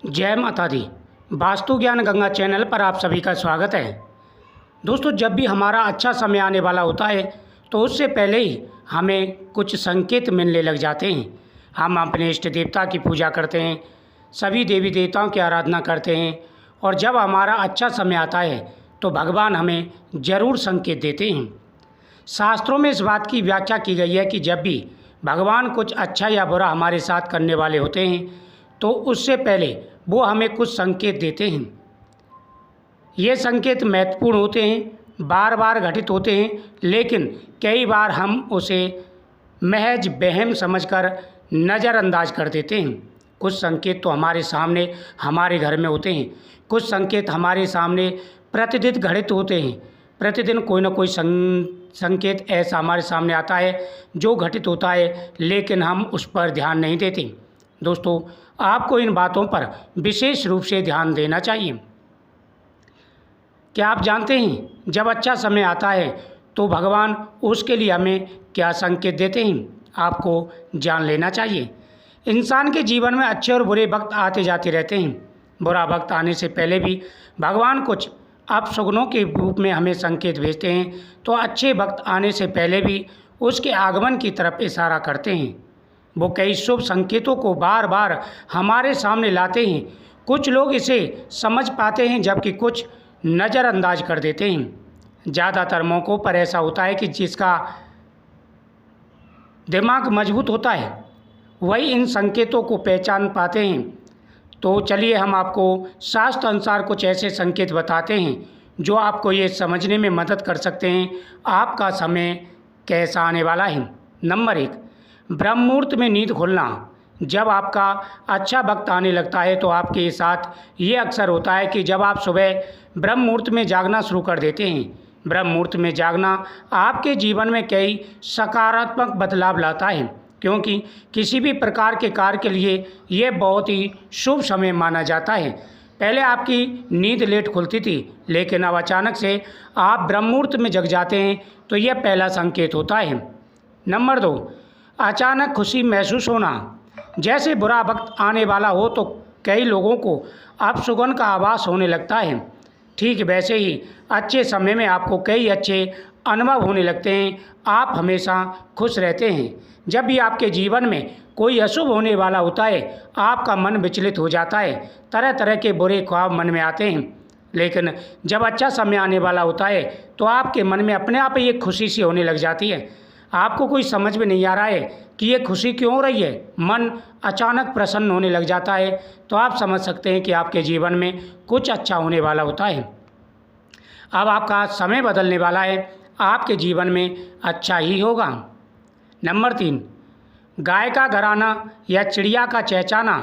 जय माता दी। वास्तु ज्ञान गंगा चैनल पर आप सभी का स्वागत है। दोस्तों, जब भी हमारा अच्छा समय आने वाला होता है तो उससे पहले ही हमें कुछ संकेत मिलने लग जाते हैं। हम अपने इष्ट देवता की पूजा करते हैं, सभी देवी देवताओं की आराधना करते हैं और जब हमारा अच्छा समय आता है तो भगवान हमें ज़रूर संकेत देते हैं। शास्त्रों में इस बात की व्याख्या की गई है कि जब भी भगवान कुछ अच्छा या बुरा हमारे साथ करने वाले होते हैं तो उससे पहले वो हमें कुछ संकेत देते हैं। ये संकेत महत्वपूर्ण होते हैं, बार बार घटित होते हैं, लेकिन कई बार हम उसे महज वहम समझकर नज़रअंदाज कर देते हैं। कुछ संकेत तो हमारे सामने हमारे घर में होते हैं, कुछ संकेत हमारे सामने प्रतिदिन घटित होते हैं। प्रतिदिन कोई ना कोई संकेत ऐसा हमारे सामने आता है जो घटित होता है, लेकिन हम उस पर ध्यान नहीं देते। दोस्तों, आपको इन बातों पर विशेष रूप से ध्यान देना चाहिए। क्या आप जानते हैं, जब अच्छा समय आता है तो भगवान उसके लिए हमें क्या संकेत देते हैं? आपको जान लेना चाहिए। इंसान के जीवन में अच्छे और बुरे वक्त आते जाते रहते हैं। बुरा वक्त आने से पहले भी भगवान कुछ अपशगुनों के रूप में हमें संकेत भेजते हैं, तो अच्छे वक्त आने से पहले भी उसके आगमन की तरफ इशारा करते हैं। वो कई शुभ संकेतों को बार बार हमारे सामने लाते हैं। कुछ लोग इसे समझ पाते हैं जबकि कुछ नज़रअंदाज कर देते हैं। ज़्यादातर मौक़ों पर ऐसा होता है कि जिसका दिमाग मजबूत होता है वही इन संकेतों को पहचान पाते हैं। तो चलिए हम आपको शास्त्र अनुसार कुछ ऐसे संकेत बताते हैं जो आपको ये समझने में मदद कर सकते हैं आपका समय कैसा आने वाला है। नंबर 1, ब्रह्म मुहूर्त में नींद खुलना। जब आपका अच्छा वक्त आने लगता है तो आपके साथ ये अक्सर होता है कि जब आप सुबह ब्रह्म मुहूर्त में जागना शुरू कर देते हैं। ब्रह्म मुहूर्त में जागना आपके जीवन में कई सकारात्मक बदलाव लाता है, क्योंकि किसी भी प्रकार के कार्य के लिए ये बहुत ही शुभ समय माना जाता है। पहले आपकी नींद लेट खुलती थी, लेकिन अब अचानक से आप ब्रह्म मुहूर्त में जग जाते हैं, तो यह पहला संकेत होता है। नंबर 2, अचानक खुशी महसूस होना। जैसे बुरा वक्त आने वाला हो तो कई लोगों को अपशगुन का आभास होने लगता है। ठीक वैसे ही अच्छे समय में आपको कई अच्छे अनुभव होने लगते हैं। आप हमेशा खुश रहते हैं। जब भी आपके जीवन में कोई अशुभ होने वाला होता है, आपका मन विचलित हो जाता है, तरह तरह के बुरे ख्वाब मन में आते हैं। लेकिन जब अच्छा समय आने वाला होता है तो आपके मन में अपने आप ही एक खुशी सी होने लग जाती है। आपको कोई समझ में नहीं आ रहा है कि ये खुशी क्यों हो रही है, मन अचानक प्रसन्न होने लग जाता है, तो आप समझ सकते हैं कि आपके जीवन में कुछ अच्छा होने वाला होता है। अब आपका समय बदलने वाला है, आपके जीवन में अच्छा ही होगा। नंबर 3, गाय का घराना या चिड़िया का चहचहाना।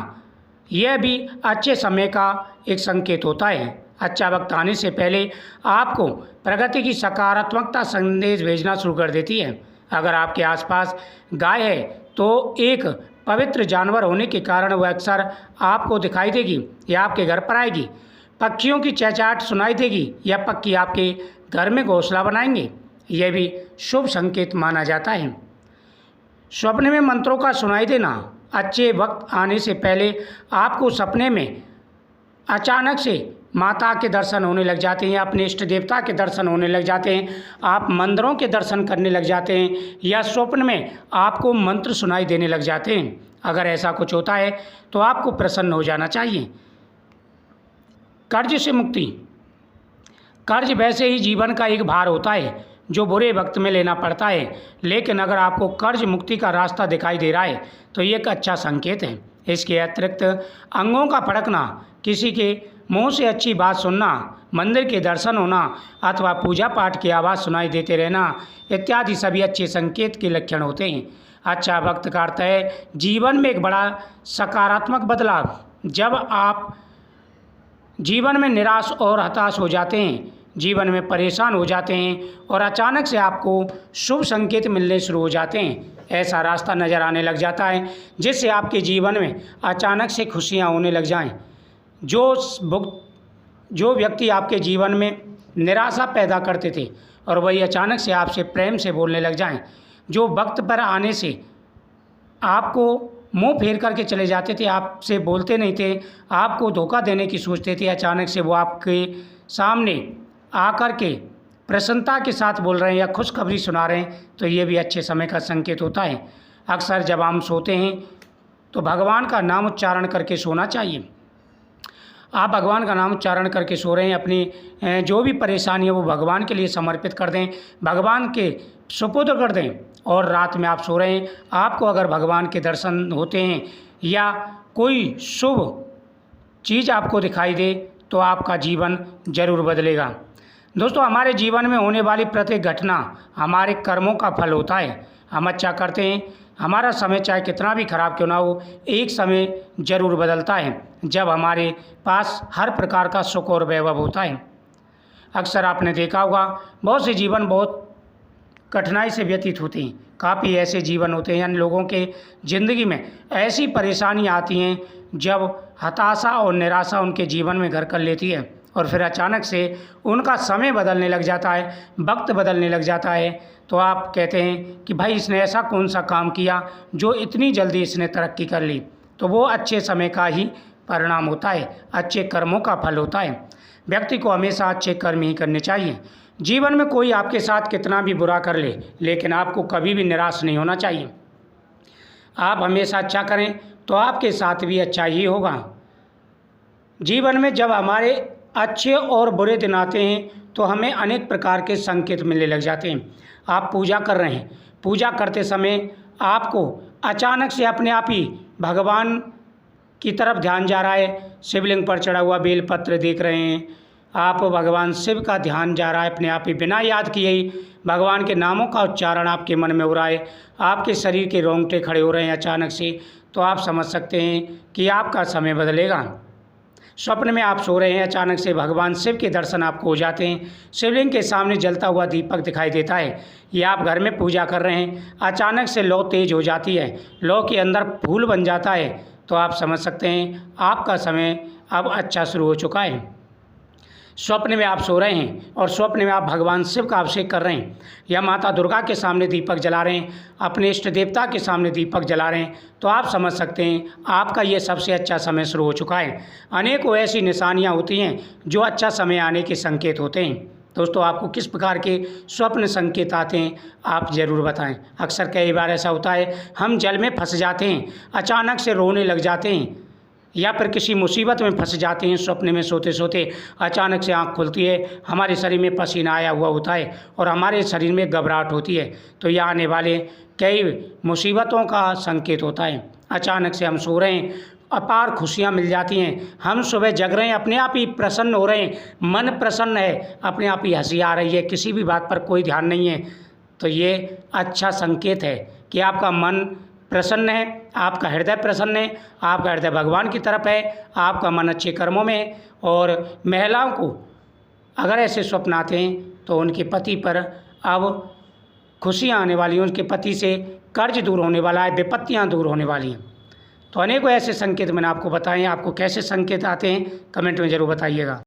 यह भी अच्छे समय का एक संकेत होता है। अच्छा वक्त आने से पहले आपको प्रगति की सकारात्मकता संदेश भेजना शुरू कर देती है। अगर आपके आसपास गाय है तो एक पवित्र जानवर होने के कारण वह अक्सर आपको दिखाई देगी या आपके घर पर आएगी। पक्षियों की चहचहाट सुनाई देगी या पक्षी आपके घर में घोंसला बनाएंगे। यह भी शुभ संकेत माना जाता है। स्वप्न में मंत्रों का सुनाई देना। अच्छे वक्त आने से पहले आपको सपने में अचानक से माता के दर्शन होने लग जाते हैं, अपने इष्ट देवता के दर्शन होने लग जाते हैं, आप मंदिरों के दर्शन करने लग जाते हैं या स्वप्न में आपको मंत्र सुनाई देने लग जाते हैं। अगर ऐसा कुछ होता है तो आपको प्रसन्न हो जाना चाहिए। कर्ज से मुक्ति। कर्ज वैसे ही जीवन का एक भार होता है जो बुरे वक्त में लेना पड़ता है, लेकिन अगर आपको कर्ज मुक्ति का रास्ता दिखाई दे रहा है तो ये एक अच्छा संकेत है। इसके अतिरिक्त अंगों का फड़कना, किसी के मुंह से अच्छी बात सुनना, मंदिर के दर्शन होना अथवा पूजा पाठ की आवाज़ सुनाई देते रहना इत्यादि सभी अच्छे संकेत के लक्षण होते हैं। अच्छा वक्त का अर्थ है जीवन में एक बड़ा सकारात्मक बदलाव। जब आप जीवन में निराश और हताश हो जाते हैं, जीवन में परेशान हो जाते हैं और अचानक से आपको शुभ संकेत मिलने शुरू हो जाते हैं, ऐसा रास्ता नज़र आने लग जाता है जिससे आपके जीवन में अचानक से खुशियाँ होने लग जाएं। जो व्यक्ति आपके जीवन में निराशा पैदा करते थे और वही अचानक से आपसे प्रेम से बोलने लग जाएं, जो वक्त पर आने से आपको मुंह फेर करके चले जाते थे, आपसे बोलते नहीं थे, आपको धोखा देने की सोचते थे, अचानक से वो आपके सामने आकर के प्रसन्नता के साथ बोल रहे हैं या खुशखबरी सुना रहे हैं, तो ये भी अच्छे समय का संकेत होता है। अक्सर जब हम सोते हैं तो भगवान का नाम उच्चारण करके सोना चाहिए। आप भगवान का नाम उच्चारण करके सो रहे हैं, अपनी जो भी परेशानी है वो भगवान के लिए समर्पित कर दें, भगवान के सुपुर्द कर दें, और रात में आप सो रहे हैं, आपको अगर भगवान के दर्शन होते हैं या कोई शुभ चीज़ आपको दिखाई दे तो आपका जीवन ज़रूर बदलेगा। दोस्तों, हमारे जीवन में होने वाली प्रत्येक घटना हमारे कर्मों का फल होता है। हम अच्छा करते हैं, हमारा समय चाहे कितना भी खराब क्यों ना हो, एक समय ज़रूर बदलता है जब हमारे पास हर प्रकार का सुख और वैभव होता है। अक्सर आपने देखा होगा, बहुत से जीवन बहुत कठिनाई से व्यतीत होते हैं। काफ़ी ऐसे जीवन होते हैं, यानी लोगों के ज़िंदगी में ऐसी परेशानियाँ आती हैं जब हताशा और निराशा उनके जीवन में घर कर लेती है, और फिर अचानक से उनका समय बदलने लग जाता है, वक्त बदलने लग जाता है। तो आप कहते हैं कि भाई इसने ऐसा कौन सा काम किया जो इतनी जल्दी इसने तरक्की कर ली। तो वो अच्छे समय का ही परिणाम होता है, अच्छे कर्मों का फल होता है। व्यक्ति को हमेशा अच्छे कर्म ही करने चाहिए। जीवन में कोई आपके साथ कितना भी बुरा कर ले, लेकिन आपको कभी भी निराश नहीं होना चाहिए। आप हमेशा अच्छा करें तो आपके साथ भी अच्छा ही होगा। जीवन में जब हमारे अच्छे और बुरे दिन आते हैं तो हमें अनेक प्रकार के संकेत मिलने लग जाते हैं। आप पूजा कर रहे हैं, पूजा करते समय आपको अचानक से अपने आप ही भगवान की तरफ ध्यान जा रहा है, शिवलिंग पर चढ़ा हुआ बेलपत्र देख रहे हैं, आप भगवान शिव का ध्यान जा रहा है, अपने आप ही बिना याद किए ही भगवान के नामों का उच्चारण आपके मन में हो रहा है, आपके शरीर के रोंगटे खड़े हो रहे हैं अचानक से, तो आप समझ सकते हैं कि आपका समय बदलेगा। स्वप्न में आप सो रहे हैं, अचानक से भगवान शिव के दर्शन आपको हो जाते हैं, शिवलिंग के सामने जलता हुआ दीपक दिखाई देता है, या आप घर में पूजा कर रहे हैं, अचानक से लौ तेज हो जाती है, लौ के अंदर फूल बन जाता है, तो आप समझ सकते हैं आपका समय अब अच्छा शुरू हो चुका है। स्वप्न में आप सो रहे हैं और स्वप्न में आप भगवान शिव का अभिषेक कर रहे हैं, या माता दुर्गा के सामने दीपक जला रहे हैं, अपने इष्ट देवता के सामने दीपक जला रहे हैं, तो आप समझ सकते हैं आपका ये सबसे अच्छा समय शुरू हो चुका है। अनेकों ऐसी निशानियां होती हैं जो अच्छा समय आने के संकेत होते हैं। दोस्तों, आपको किस प्रकार के स्वप्न संकेत आते हैं आप ज़रूर बताएं। अक्सर कई बार ऐसा होता है, हम जल में फंस जाते हैं, अचानक से रोने लग जाते हैं, या फिर किसी मुसीबत में फंस जाते हैं। स्वप्न में सोते सोते अचानक से आँख खुलती है, हमारे शरीर में पसीना आया हुआ होता है और हमारे शरीर में घबराहट होती है, तो यह आने वाले कई मुसीबतों का संकेत होता है। अचानक से हम सो रहे हैं, अपार खुशियाँ मिल जाती हैं, हम सुबह जग रहे हैं, अपने आप ही प्रसन्न हो रहे हैं, मन प्रसन्न है, अपने आप ही हंसी आ रही है, किसी भी बात पर कोई ध्यान नहीं है, तो ये अच्छा संकेत है कि आपका मन प्रसन्न है, आपका हृदय प्रसन्न है, आपका हृदय भगवान की तरफ है, आपका मन अच्छे कर्मों में है। और महिलाओं को अगर ऐसे स्वप्न आते हैं तो उनके पति पर अब खुशियाँ आने वाली हैं, उनके पति से कर्ज दूर होने वाला है, विपत्तियाँ दूर होने वाली हैं। तो अनेकों ऐसे संकेत मैंने आपको बताए हैं। आपको कैसे संकेत आते हैं कमेंट में ज़रूर बताइएगा।